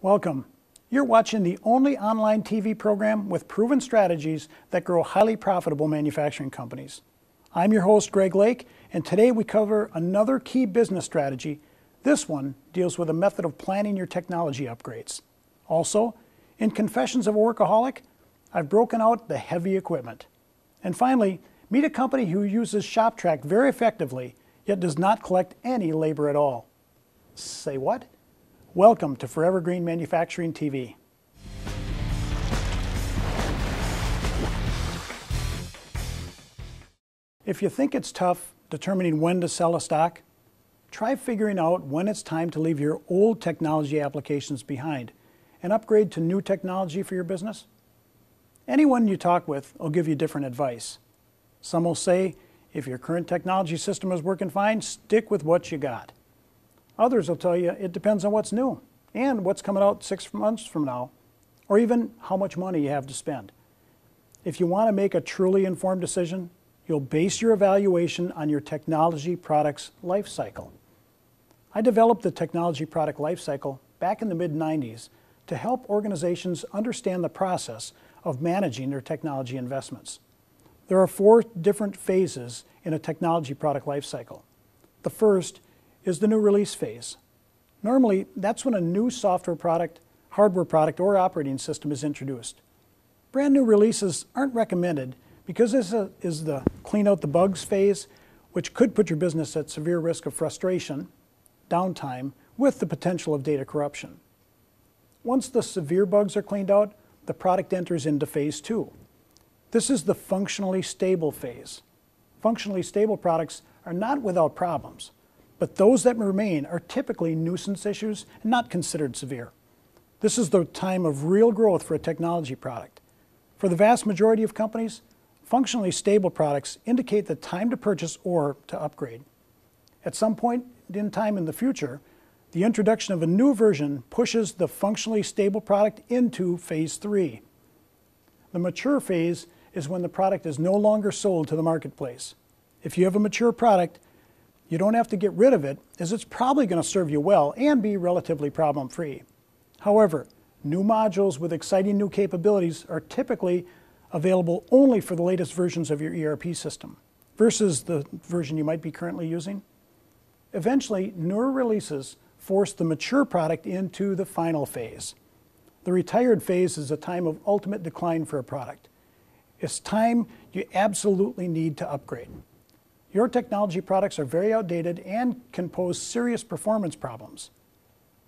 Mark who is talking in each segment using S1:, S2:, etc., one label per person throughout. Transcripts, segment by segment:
S1: Welcome. You're watching the only online TV program with proven strategies that grow highly profitable manufacturing companies. I'm your host, Greg Lake, and today we cover another key business strategy. This one deals with a method of planning your technology upgrades. Also, in Confessions of a Workaholic, I've broken out the heavy equipment. And finally, meet a company who uses Shop-Trak very effectively, yet does not collect any labor at all. Say what? Welcome to Forever Green Manufacturing TV. If you think it's tough determining when to sell a stock, try figuring out when it's time to leave your old technology applications behind and upgrade to new technology for your business. Anyone you talk with will give you different advice. Some will say, if your current technology system is working fine, stick with what you got. Others will tell you it depends on what's new and what's coming out 6 months from now, or even how much money you have to spend. If you want to make a truly informed decision, you'll base your evaluation on your technology product's life cycle. I developed the technology product life cycle back in the mid-90s to help organizations understand the process of managing their technology investments. There are 4 different phases in a technology product life cycle. The first is the new release phase. Normally, that's when a new software product, hardware product, or operating system is introduced. Brand new releases aren't recommended because this is the clean out the bugs phase, which could put your business at severe risk of frustration, downtime, with the potential of data corruption. Once the severe bugs are cleaned out, the product enters into phase 2. This is the functionally stable phase. Functionally stable products are not without problems, but those that remain are typically nuisance issues and not considered severe. This is the time of real growth for a technology product. For the vast majority of companies, functionally stable products indicate the time to purchase or to upgrade. At some point in time in the future, the introduction of a new version pushes the functionally stable product into phase 3. The mature phase is when the product is no longer sold to the marketplace. If you have a mature product, you don't have to get rid of it, as it's probably going to serve you well and be relatively problem-free. However, new modules with exciting new capabilities are typically available only for the latest versions of your ERP system versus the version you might be currently using. Eventually, newer releases force the mature product into the final phase. The retired phase is a time of ultimate decline for a product. It's time you absolutely need to upgrade. Your technology products are very outdated and can pose serious performance problems.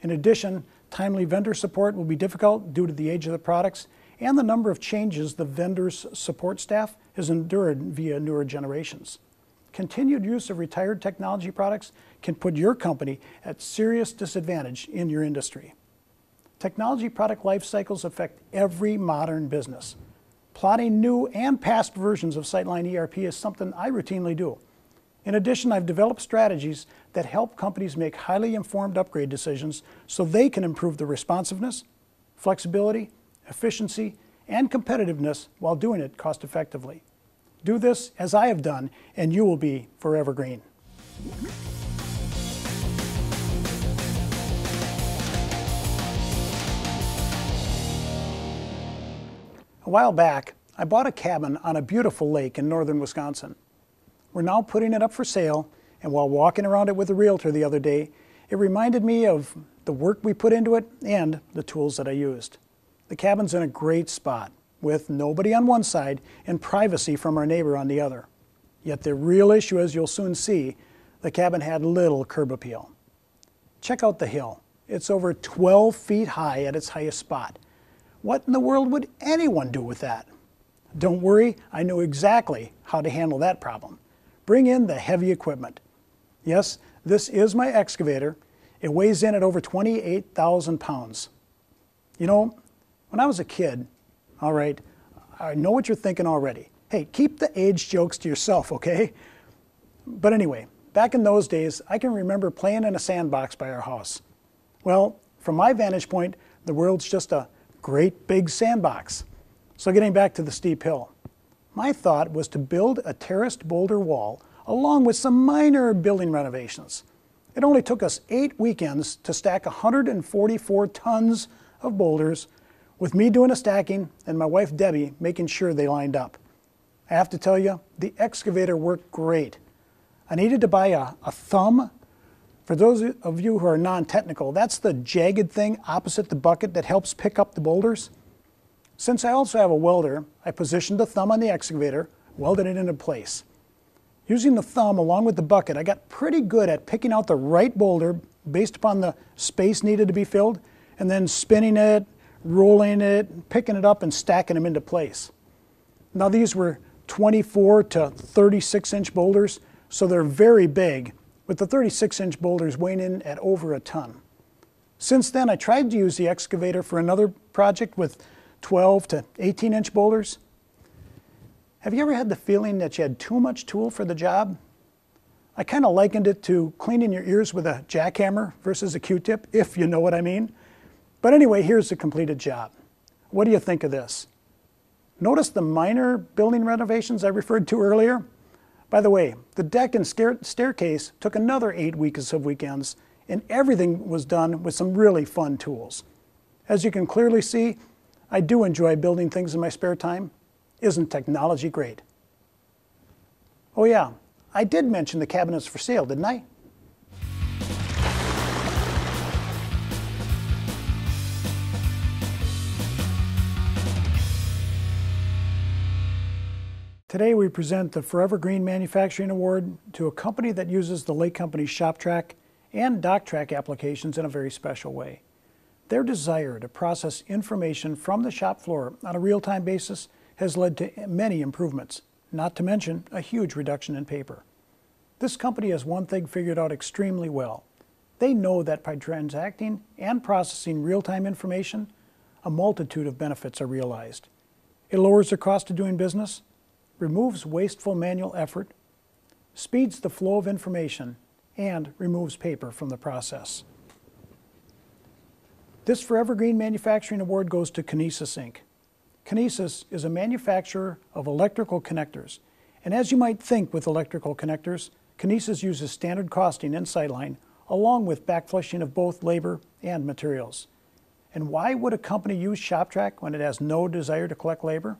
S1: In addition, timely vendor support will be difficult due to the age of the products and the number of changes the vendor's support staff has endured via newer generations. Continued use of retired technology products can put your company at serious disadvantage in your industry. Technology product life cycles affect every modern business. Plotting new and past versions of Sightline ERP is something I routinely do. In addition, I've developed strategies that help companies make highly informed upgrade decisions so they can improve the responsiveness, flexibility, efficiency, and competitiveness while doing it cost effectively. Do this as I have done, and you will be forever green. A while back, I bought a cabin on a beautiful lake in northern Wisconsin. We're now putting it up for sale, and while walking around it with a realtor the other day, it reminded me of the work we put into it and the tools that I used. The cabin's in a great spot, with nobody on one side and privacy from our neighbor on the other. Yet the real issue, as you'll soon see, the cabin had little curb appeal. Check out the hill. It's over 12 feet high at its highest spot. What in the world would anyone do with that? Don't worry, I know exactly how to handle that problem. Bring in the heavy equipment. Yes, this is my excavator. It weighs in at over 28,000 pounds. You know, when I was a kid, all right, I know what you're thinking already. Hey, keep the age jokes to yourself, okay? But anyway, back in those days, I can remember playing in a sandbox by our house. Well, from my vantage point, the world's just a great big sandbox. So getting back to the steep hill, my thought was to build a terraced boulder wall along with some minor building renovations. It only took us 8 weekends to stack 144 tons of boulders, with me doing the stacking and my wife Debbie making sure they lined up. I have to tell you, the excavator worked great. I needed to buy a thumb. For those of you who are non-technical, that's the jagged thing opposite the bucket that helps pick up the boulders. Since I also have a welder, I positioned the thumb on the excavator, welded it into place. Using the thumb along with the bucket, I got pretty good at picking out the right boulder based upon the space needed to be filled, and then spinning it, rolling it, picking it up, and stacking them into place. Now these were 24 to 36 inch boulders, so they're very big, with the 36-inch boulders weighing in at over a ton. Since then, I tried to use the excavator for another project with 12 to 18-inch boulders. Have you ever had the feeling that you had too much tool for the job? I kind of likened it to cleaning your ears with a jackhammer versus a Q-tip, if you know what I mean. But anyway, here's the completed job. What do you think of this? Notice the minor building renovations I referred to earlier? By the way, the deck and staircase took another 8 weeks of weekends, and everything was done with some really fun tools. As you can clearly see, I do enjoy building things in my spare time. Isn't technology great? Oh yeah, I did mention the cabinets for sale, didn't I? Today we present the Forever Green Manufacturing Award to a company that uses the Lake Company's Shop-Trak and Doc-Trak applications in a very special way. Their desire to process information from the shop floor on a real-time basis has led to many improvements, not to mention a huge reduction in paper. This company has one thing figured out extremely well. They know that by transacting and processing real-time information, a multitude of benefits are realized. It lowers the cost of doing business, removes wasteful manual effort, speeds the flow of information, and removes paper from the process. This Forever Green Manufacturing Award goes to Kinesis Inc. Kinesis is a manufacturer of electrical connectors, and as you might think with electrical connectors, Kinesis uses standard costing and sightline along with backflushing of both labor and materials. And why would a company use Shop-Trak when it has no desire to collect labor?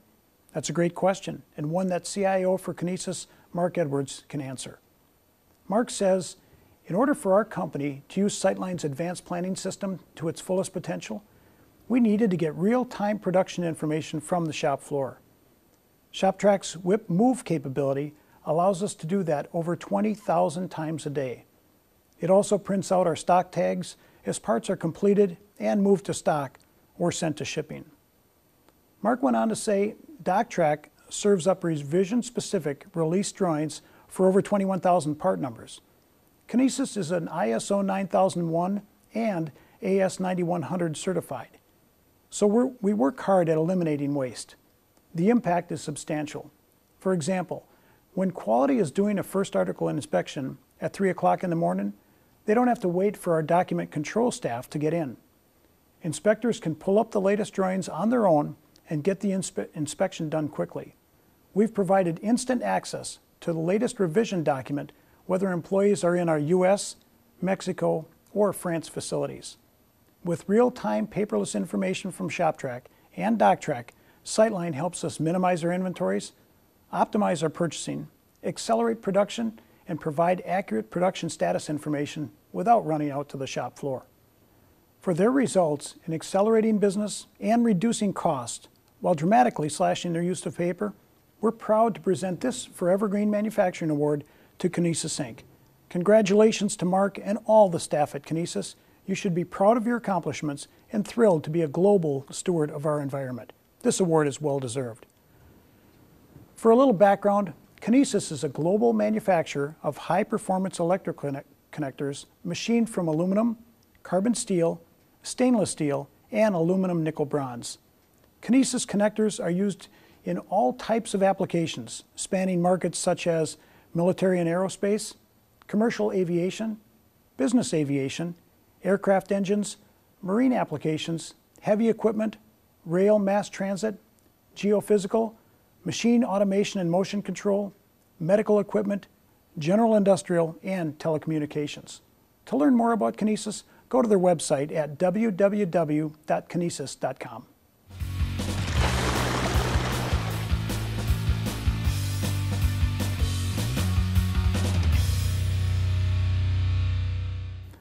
S1: That's a great question, and one that CIO for Kinesis, Mark Edwards, can answer. Mark says, in order for our company to use Sightline's advanced planning system to its fullest potential, we needed to get real-time production information from the shop floor. Shop-Trak's whip move capability allows us to do that over 20,000 times a day. It also prints out our stock tags as parts are completed and moved to stock or sent to shipping. Mark went on to say, Doc-Trak serves up revision-specific release drawings for over 21,000 part numbers. Kinesis is an ISO 9001 and AS 9100 certified. So we work hard at eliminating waste. The impact is substantial. For example, when quality is doing a first article inspection at 3 o'clock in the morning, they don't have to wait for our document control staff to get in. Inspectors can pull up the latest drawings on their own and get the inspection done quickly. We've provided instant access to the latest revision document whether employees are in our US, Mexico, or France facilities. With real-time paperless information from Shop-Trak and Doc-Trak, Sightline helps us minimize our inventories, optimize our purchasing, accelerate production, and provide accurate production status information without running out to the shop floor. For their results in accelerating business and reducing cost while dramatically slashing their use of paper, we're proud to present this Forever Green Manufacturing Award to Kinesis Inc. Congratulations to Mark and all the staff at Kinesis. You should be proud of your accomplishments and thrilled to be a global steward of our environment. This award is well deserved. For a little background, Kinesis is a global manufacturer of high-performance electrical connectors machined from aluminum, carbon steel, stainless steel, and aluminum nickel bronze. Kinesis connectors are used in all types of applications, spanning markets such as military and aerospace, commercial aviation, business aviation, aircraft engines, marine applications, heavy equipment, rail mass transit, geophysical, machine automation and motion control, medical equipment, general industrial, and telecommunications. To learn more about Kinesis, go to their website at www.kinesis.com.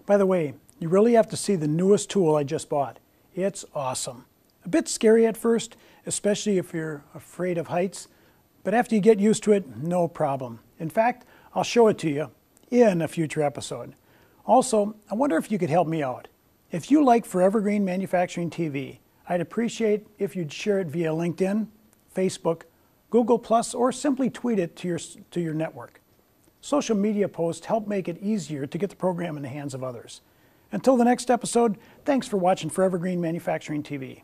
S1: By the way, you really have to see the newest tool I just bought. It's awesome. A bit scary at first, especially if you're afraid of heights, but after you get used to it, no problem. In fact, I'll show it to you in a future episode. Also, I wonder if you could help me out. If you like Forever Green Manufacturing TV, I'd appreciate if you'd share it via LinkedIn, Facebook, Google+, or simply tweet it to your network. Social media posts help make it easier to get the program in the hands of others. Until the next episode, thanks for watching Forever Green Manufacturing TV.